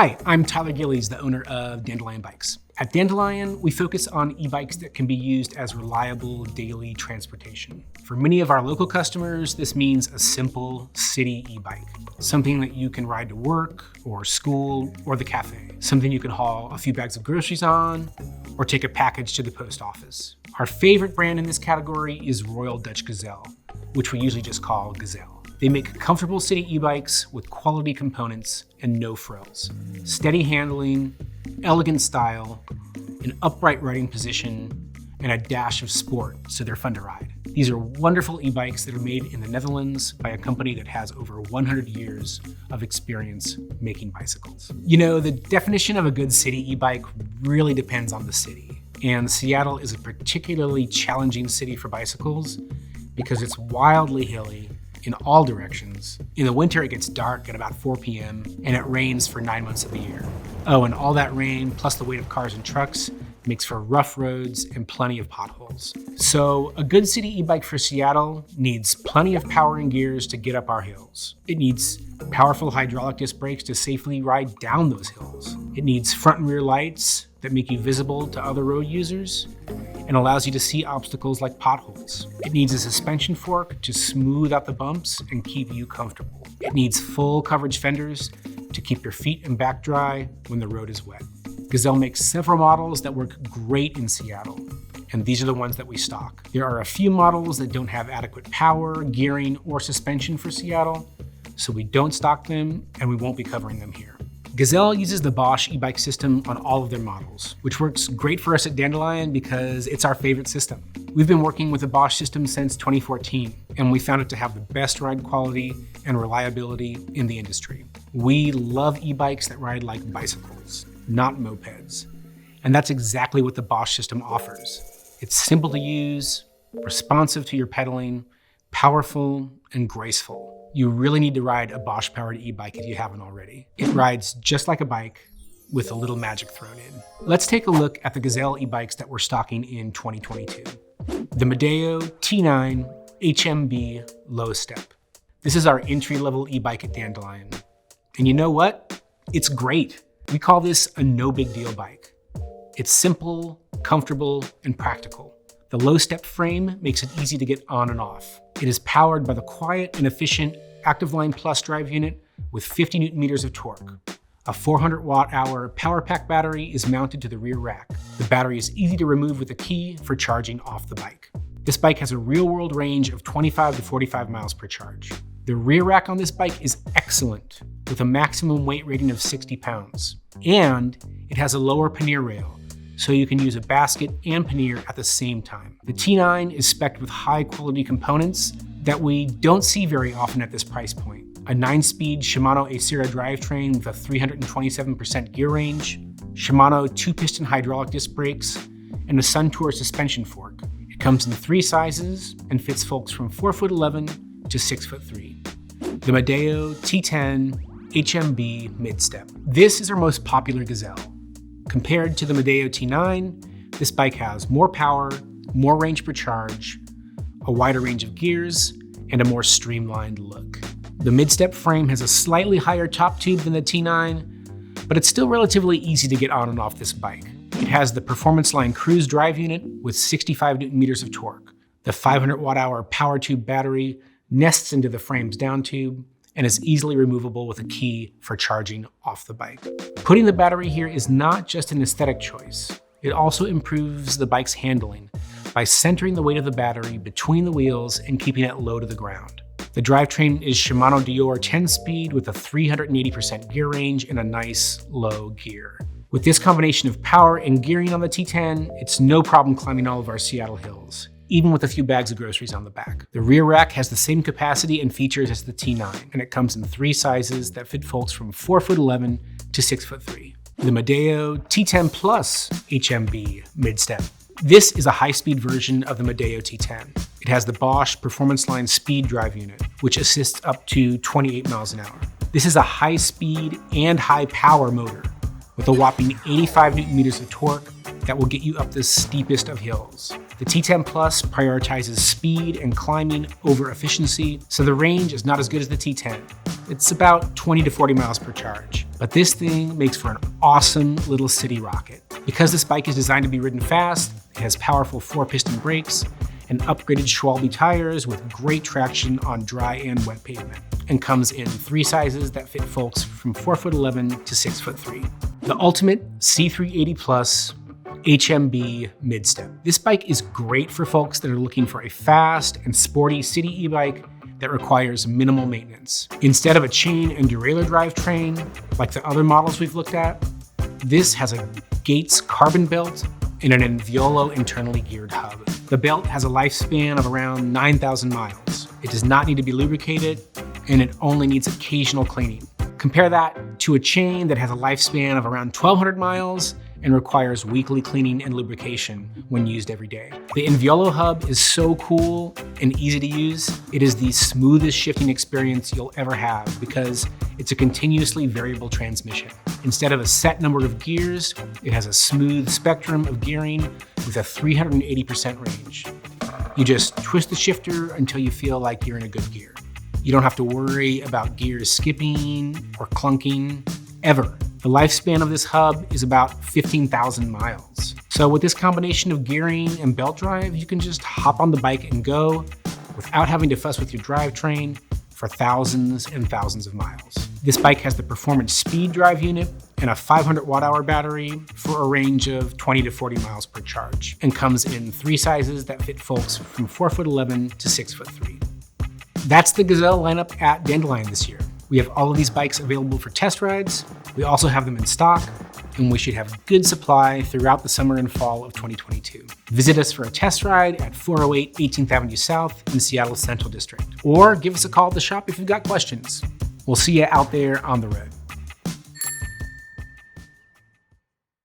Hi, I'm Tyler Gillies, the owner of Dandelion Bikes. At Dandelion, we focus on e-bikes that can be used as reliable daily transportation. For many of our local customers, this means a simple city e-bike, something that you can ride to work or school or the cafe, something you can haul a few bags of groceries on or take a package to the post office. Our favorite brand in this category is Royal Dutch Gazelle, which we usually just call Gazelle. They make comfortable city e-bikes with quality components and no frills. Steady handling, elegant style, an upright riding position, and a dash of sport, so they're fun to ride. These are wonderful e-bikes that are made in the Netherlands by a company that has over 100 years of experience making bicycles. You know, the definition of a good city e-bike really depends on the city. And Seattle is a particularly challenging city for bicycles because it's wildly hilly in all directions. In the winter, it gets dark at about 4 p.m. and it rains for 9 months of the year. Oh, and all that rain, plus the weight of cars and trucks, makes for rough roads and plenty of potholes. So a good city e-bike for Seattle needs plenty of power and gears to get up our hills. It needs powerful hydraulic disc brakes to safely ride down those hills. It needs front and rear lights that make you visible to other road users and allows you to see obstacles like potholes. It needs a suspension fork to smooth out the bumps and keep you comfortable. It needs full coverage fenders to keep your feet and back dry when the road is wet. Gazelle makes several models that work great in Seattle, and these are the ones that we stock. There are a few models that don't have adequate power, gearing, or suspension for Seattle, so we don't stock them and we won't be covering them here. Gazelle uses the Bosch e-bike system on all of their models, which works great for us at Dandelion because it's our favorite system. We've been working with the Bosch system since 2014, and we found it to have the best ride quality and reliability in the industry. We love e-bikes that ride like bicycles, not mopeds. And that's exactly what the Bosch system offers. It's simple to use, responsive to your pedaling, powerful, and graceful. You really need to ride a Bosch-powered e-bike if you haven't already. It rides just like a bike with a little magic thrown in. Let's take a look at the Gazelle e-bikes that we're stocking in 2022. The Medeo T10 HMB Low Step. This is our entry-level e-bike at Dandelion. And you know what? It's great. We call this a no big deal bike. It's simple, comfortable, and practical. The low step frame makes it easy to get on and off. It is powered by the quiet and efficient Active Line Plus drive unit with 50 Newton meters of torque. A 400 watt-hour power pack battery is mounted to the rear rack. The battery is easy to remove with a key for charging off the bike. This bike has a real-world range of 25 to 45 miles per charge. The rear rack on this bike is excellent, with a maximum weight rating of 60 pounds. And it has a lower pannier rail, so you can use a basket and pannier at the same time. The T10 is spec'd with high-quality components that we don't see very often at this price point. A 9-speed Shimano Acera drivetrain with a 327% gear range, Shimano 2-piston hydraulic disc brakes, and a Suntour suspension fork. It comes in 3 sizes and fits folks from 4'11" to 6'3". The Medeo T10 HMB Midstep. This is our most popular Gazelle. Compared to the Medeo T9, this bike has more power, more range per charge, a wider range of gears, and a more streamlined look. The Midstep frame has a slightly higher top tube than the T9, but it's still relatively easy to get on and off this bike. It has the Performance Line Cruise drive unit with 65 Newton meters of torque. The 500 watt-hour power tube battery nests into the frame's down tube and is easily removable with a key for charging off the bike. Putting the battery here is not just an aesthetic choice. It also improves the bike's handling by centering the weight of the battery between the wheels and keeping it low to the ground. The drivetrain is Shimano Dior 10-speed with a 380% gear range and a nice low gear. With this combination of power and gearing on the T10, it's no problem climbing all of our Seattle hills, even with a few bags of groceries on the back. The rear rack has the same capacity and features as the T9, and it comes in 3 sizes that fit folks from 4'11" to 6'3". The Medeo T10 Plus HMB Midstep. This is a high-speed version of the Medeo T10. It has the Bosch Performance Line Speed drive unit, which assists up to 28 miles an hour. This is a high-speed and high-power motor with a whopping 85 Newton meters of torque that will get you up the steepest of hills. The T10 Plus prioritizes speed and climbing over efficiency, so the range is not as good as the T10, It's about 20 to 40 miles per charge. But this thing makes for an awesome little city rocket. Because this bike is designed to be ridden fast, it has powerful 4-piston brakes and upgraded Schwalbe tires with great traction on dry and wet pavement, and comes in 3 sizes that fit folks from 4'11" to 6'3". The ultimate C380 Plus HMB Midstep. This bike is great for folks that are looking for a fast and sporty city e-bike that requires minimal maintenance. Instead of a chain and derailleur drivetrain like the other models we've looked at, this has a Gates carbon belt and an Inviolo internally geared hub. The belt has a lifespan of around 9,000 miles. It does not need to be lubricated, and it only needs occasional cleaning. Compare that to a chain that has a lifespan of around 1,200 miles and requires weekly cleaning and lubrication when used every day. The Inviolo hub is so cool and easy to use. It is the smoothest shifting experience you'll ever have because it's a continuously variable transmission. Instead of a set number of gears, it has a smooth spectrum of gearing with a 380% range. You just twist the shifter until you feel like you're in a good gear. You don't have to worry about gears skipping or clunking, ever. The lifespan of this hub is about 15,000 miles. So with this combination of gearing and belt drive, you can just hop on the bike and go without having to fuss with your drivetrain for thousands and thousands of miles. This bike has the performance speed drive unit and a 500 watt-hour battery for a range of 20 to 40 miles per charge, and comes in 3 sizes that fit folks from 4'11" to 6'3". That's the Gazelle lineup at Dandelion this year. We have all of these bikes available for test rides. We also have them in stock, and we should have good supply throughout the summer and fall of 2022. Visit us for a test ride at 408 18th Avenue South in Seattle's Central District, or give us a call at the shop if you've got questions. We'll see you out there on the road.